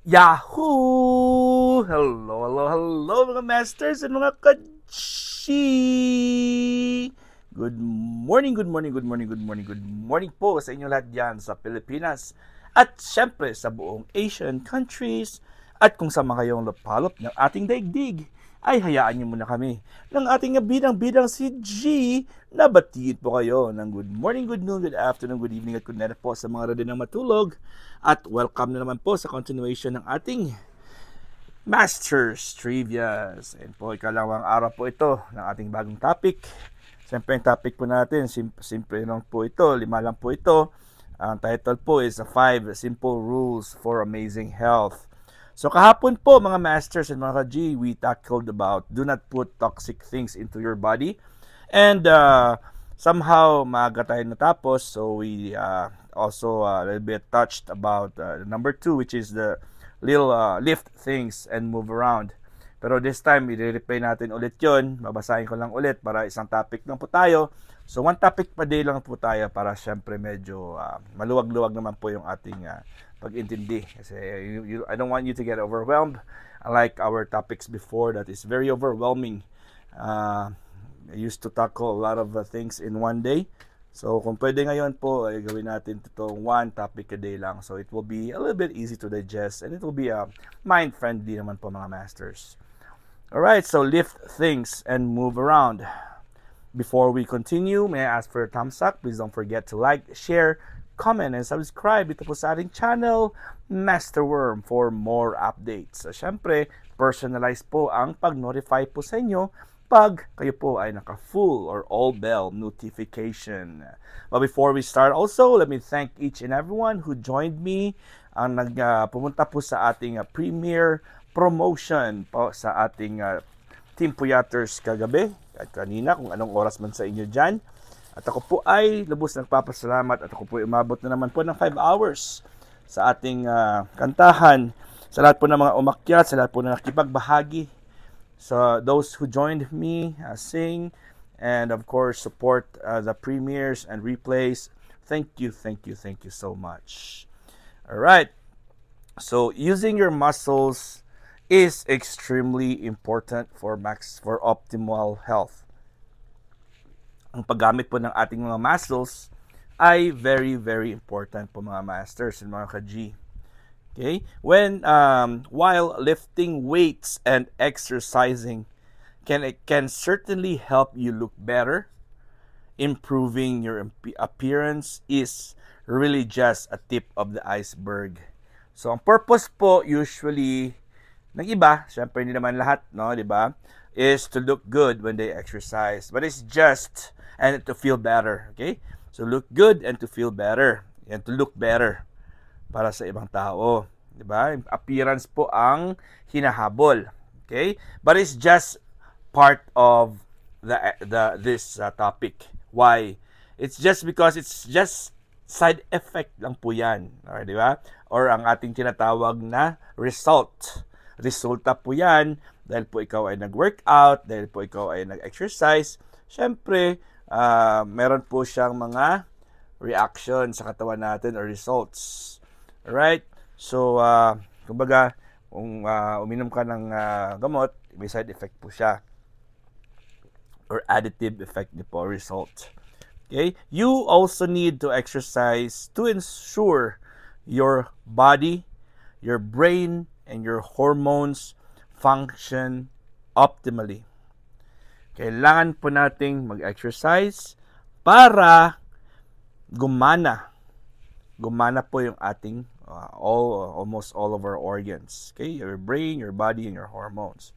Yahoo! Hello, hello, hello mga masters and mga kachi! Good morning, good morning, good morning, good morning, good morning po sa inyo lahat dyan sa Pilipinas at syempre sa buong Asian countries at kung sama kayong lapalop ng ating daigdig ay hayaan niyo muna kami ng ating bidang-bidang si G na batiin po kayo ng good morning, good noon, good afternoon, good evening at good night po sa mga ready na matulog. At welcome na naman po sa continuation ng ating Masters Trivias. And po, ikalawang araw po ito ng ating bagong topic. Siyempre, yung topic po natin, simple lang po ito, 5 lang po ito. Ang title po is 5 Simple Rules for Amazing Health. So kahapon po mga masters and mga ka-G, we tackled about do not put toxic things into your body. And somehow maaga tayo natapos, so we also a little bit touched about number 2, which is the little lift things and move around. Pero this time, i-replay natin ulit yon. Babasahin ko lang ulit para isang topic lang po tayo. So one topic per day lang po tayo para syempre medyo maluwag-luwag naman po yung ating pag-intindi. Kasi I don't want you to get overwhelmed. Unlike our topics before that is very overwhelming. I used to tackle a lot of things in one day. So kung pwede ngayon po, ay gawin natin ito one topic a day lang. So it will be a little bit easy to digest and it will be mind-friendly naman po mga masters. Alright, so lift things and move around. Before we continue, may I ask for a thumbs up? Please don't forget to like, share, comment, and subscribe dito po sa ating channel, Masterworm, for more updates. So, syempre, personalize po ang pag-notify po sa inyo pag kayo po ay naka-full or all-bell notification. But before we start also, let me thank each and everyone who joined me ang pumunta po sa ating premiere promotion po sa ating Team Puyaters kagabi at kanina kung anong oras man sa inyo dyan. At ako po ay lubos nagpapasalamat at ako po ay umabot na naman po ng 5 hours sa ating kantahan. Sa lahat po ng mga umakyat, sa lahat po na nakipagbahagi. So those who joined me sing and of course support the premieres and replays. Thank you so much. Alright, so using your muscles is extremely important for optimal health. Ang paggamit po ng ating mga muscles ay very, very important po mga masters and mga ka-G. Okay? While lifting weights and exercising can certainly help you look better, improving your appearance is really just a tip of the iceberg. So ang purpose po usually ng iba, syempre hindi naman lahat, no, di ba, is to look good when they exercise. But it's just, and to feel better, okay? So look good and to feel better, and to look better para sa ibang tao, di ba? Appearance po ang hinahabol, okay? But it's just part of this topic. Why? It's just because it's just side effect lang po yan, okay, di ba? Or ang ating tinatawag na result. Resulta po yan dahil po ikaw ay nag-workout, dahil po ikaw ay nag-exercise. Siyempre, meron po siyang mga reaction sa katawan natin or results. Alright? So, kumbaga, kung uminom ka ng gamot, may side effect po siya. Or additive effect niyo po, result. Okay? You also need to exercise to ensure your body, your brain, and your hormones function optimally. Kailangan po nating mag-exercise para gumana. Gumana po yung ating almost all of our organs. Okay? Your brain, your body, and your hormones.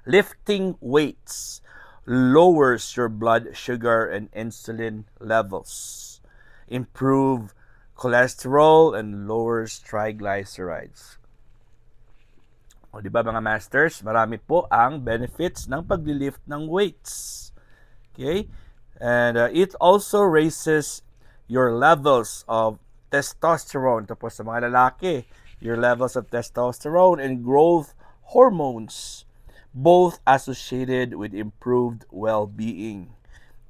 Lifting weights lowers your blood sugar and insulin levels, improve cholesterol, and lowers triglycerides. O di ba mga masters, marami po ang benefits ng paglilift ng weights. Okay? And it also raises your levels of testosterone. Ito po sa mga lalaki, your levels of testosterone and growth hormones, both associated with improved well-being.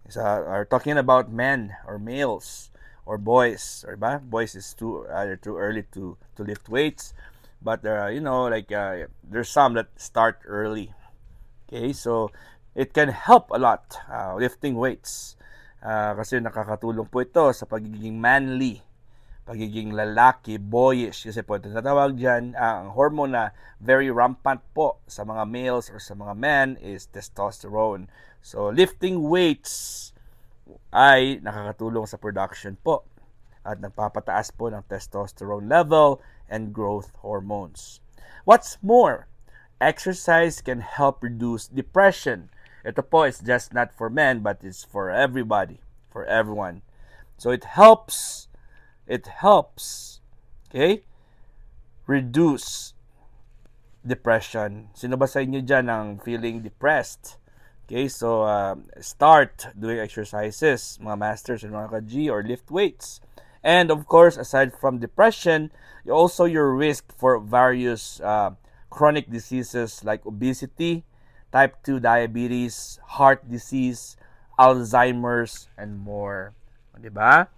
So, are talking about men or males or boys, or ba? Boys is either too early to lift weights. but there's some that start early. Okay, so it can help a lot lifting weights. Kasi nakakatulong po ito sa pagiging manly, pagiging lalaki, boyish. Kasi po ito natawag dyan, ang hormone na very rampant po sa mga males or sa mga men is testosterone. So lifting weights ay nakakatulong sa production po at nagpapataas po ng testosterone level and growth hormones. What's more, exercise can help reduce depression. Ito po is just not for men, but it's for everybody, for everyone. So it helps, okay, reduce depression. Sino ba sa inyo dyan ang feeling depressed? Okay, so start doing exercises, mga masters and mga ka-G, or lift weights. And of course, aside from depression, also your risk for various chronic diseases like obesity, type 2 diabetes, heart disease, Alzheimer's, and more. Diba?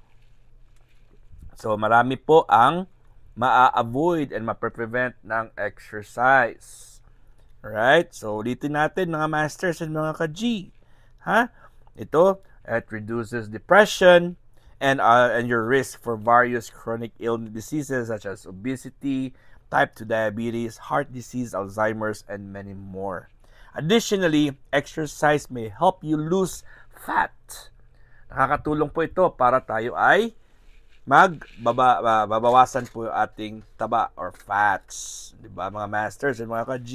So, marami po ang ma-avoid and ma-prevent ng exercise. Alright? So, ulitin natin mga masters and mga ka-G. Ito, it reduces depression and your risk for various chronic illness diseases such as obesity, type 2 diabetes, heart disease, Alzheimer's, and many more. Additionally, exercise may help you lose fat. Nakakatulong po ito para tayo ay babawasan po yung ating taba or fats. Diba mga masters and mga ka-G?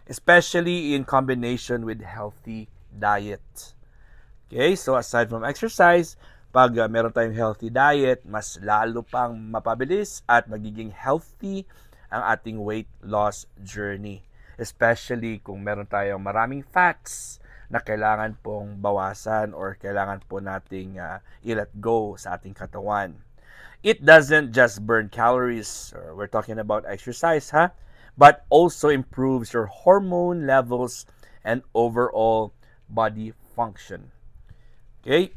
Especially in combination with healthy diet. Okay, so aside from exercise, pag meron tayong healthy diet, mas lalo pang mapabilis at magiging healthy ang ating weight loss journey. Especially kung meron tayong maraming fats na kailangan pong bawasan or kailangan po nating i-let go sa ating katawan. It doesn't just burn calories, or we're talking about exercise, but also improves your hormone levels and overall body function. Okay?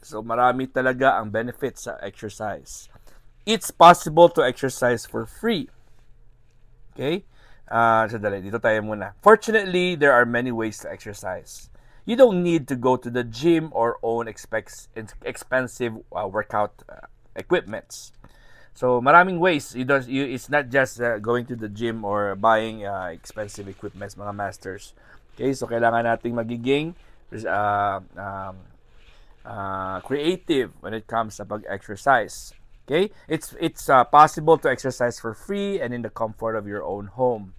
So, marami talaga ang benefits sa exercise. It's possible to exercise for free. Okay? Sadali, dito tayo muna. Fortunately, there are many ways to exercise. You don't need to go to the gym or own expensive workout equipments. So, maraming ways. It's not just going to the gym or buying expensive equipments, mga masters. Okay? So, kailangan nating magiging creative when it comes sa pag-exercise. Okay? It's possible to exercise for free and in the comfort of your own home.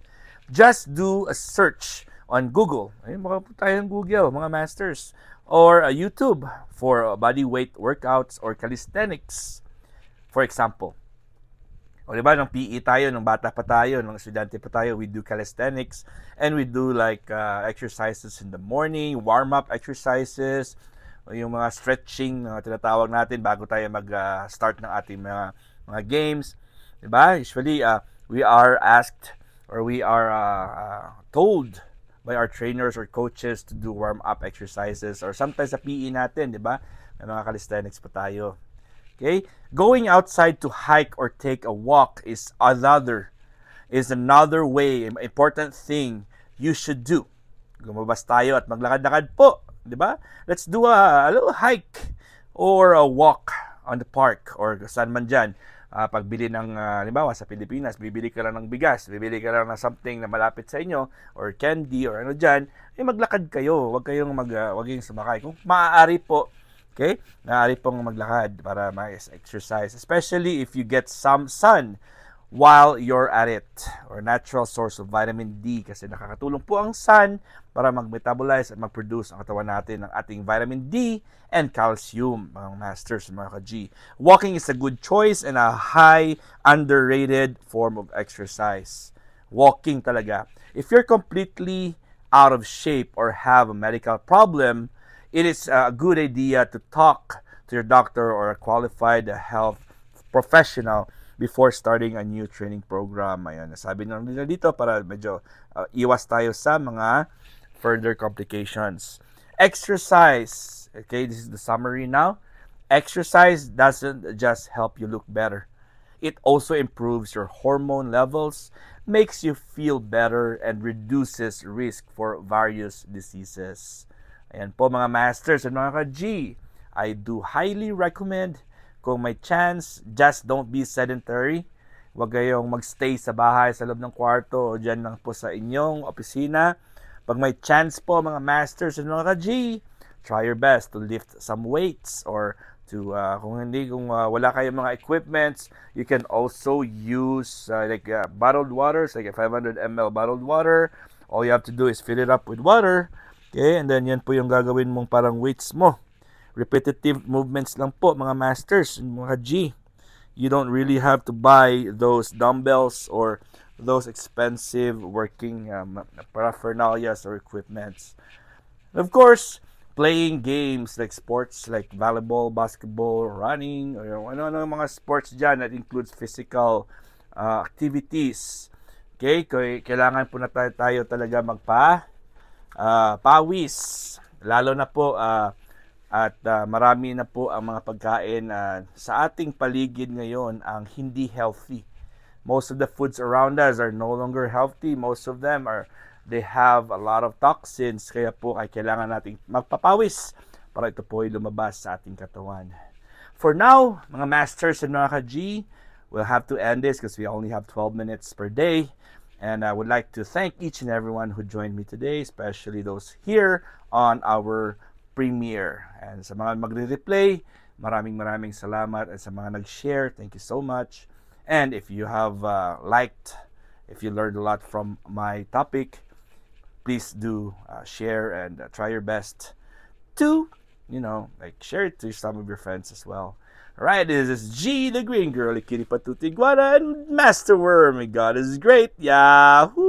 Just do a search on Google. Ayun, makapunta tayo ng Google, mga masters. Or YouTube for body weight workouts or calisthenics. For example. O diba, nung PE tayo, nung bata pa tayo, nung estudyante pa tayo, we do calisthenics. And we do like exercises in the morning, warm-up exercises, yung mga stretching na tinatawag natin bago tayo mag-start ng ating mga games. Diba? Usually, we are asked or we are told by our trainers or coaches to do warm-up exercises or sometimes sa PE natin, diba? May mga calisthenics pa tayo. Okay? Going outside to hike or take a walk is another way, important thing you should do. Gumabas tayo at maglakad-lakad po. Diba? Let's do a little hike or a walk on the park or saan man dyan. Pagbili ng, halimbawa sa Pilipinas, bibili ka lang ng bigas, bibili ka lang ng something na malapit sa inyo or candy or ano dyan, maglakad kayo. Huwag kayong sumakay. Kung maaari po, okay, maaari pong maglakad para ma-exercise. Especially if you get some sun while you're at it, or natural source of vitamin D, kasi nakakatulong po ang sun para mag-metabolize at mag-produce ang katawan natin ng ating vitamin D and calcium, mga masters, mga ka-G. Walking is a good choice and a high underrated form of exercise. Walking talaga. If you're completely out of shape or have a medical problem, it is a good idea to talk to your doctor or a qualified health professional before starting a new training program. Ayan, nasabi nila dito para medyo iwas tayo sa mga further complications. Exercise. Okay, this is the summary now. Exercise doesn't just help you look better. It also improves your hormone levels, makes you feel better, and reduces risk for various diseases. Ayan po mga masters and mga ka-G, I do highly recommend, kung may chance, just don't be sedentary. Huwag kayong magstay sa bahay, sa loob ng kwarto, o dyan lang po sa inyong opisina. Pag may chance po mga masters and mga ka-G, try your best to lift some weights, or to kung wala kayong mga equipments, you can also use bottled waters, like a 500 ml bottled water. All you have to do is fill it up with water, okay, and then yan po yung gagawin mong parang weights mo. Repetitive movements lang po mga masters, mga G. You don't really have to buy those dumbbells or those expensive working paraphernalia or equipments. Of course, playing games like sports like volleyball, basketball, running, or ano mga sports dyan that includes physical activities. Okay, kailangan po na tayo talaga pawis. Lalo na po at marami na po ang mga pagkain sa ating paligid ngayon ang hindi healthy. Most of the foods around us are no longer healthy. Most of them they have a lot of toxins, kaya po ay kailangan nating magpapawis para ito po ay lumabas sa ating katawan. For now, mga masters and mga ka-G, we'll have to end this because we only have 12 minutes per day. And I would like to thank each and everyone who joined me today, especially those here on our premiere. And sa mga magre-replay, maraming salamat. And sa mga nag-share, thank you so much. And if you have if you learned a lot from my topic, please do share and try your best to, share it to some of your friends as well. Alright, this is G, the Green Girl, Ikiri Patutigwara, and Master Worm. God is great. Yahoo!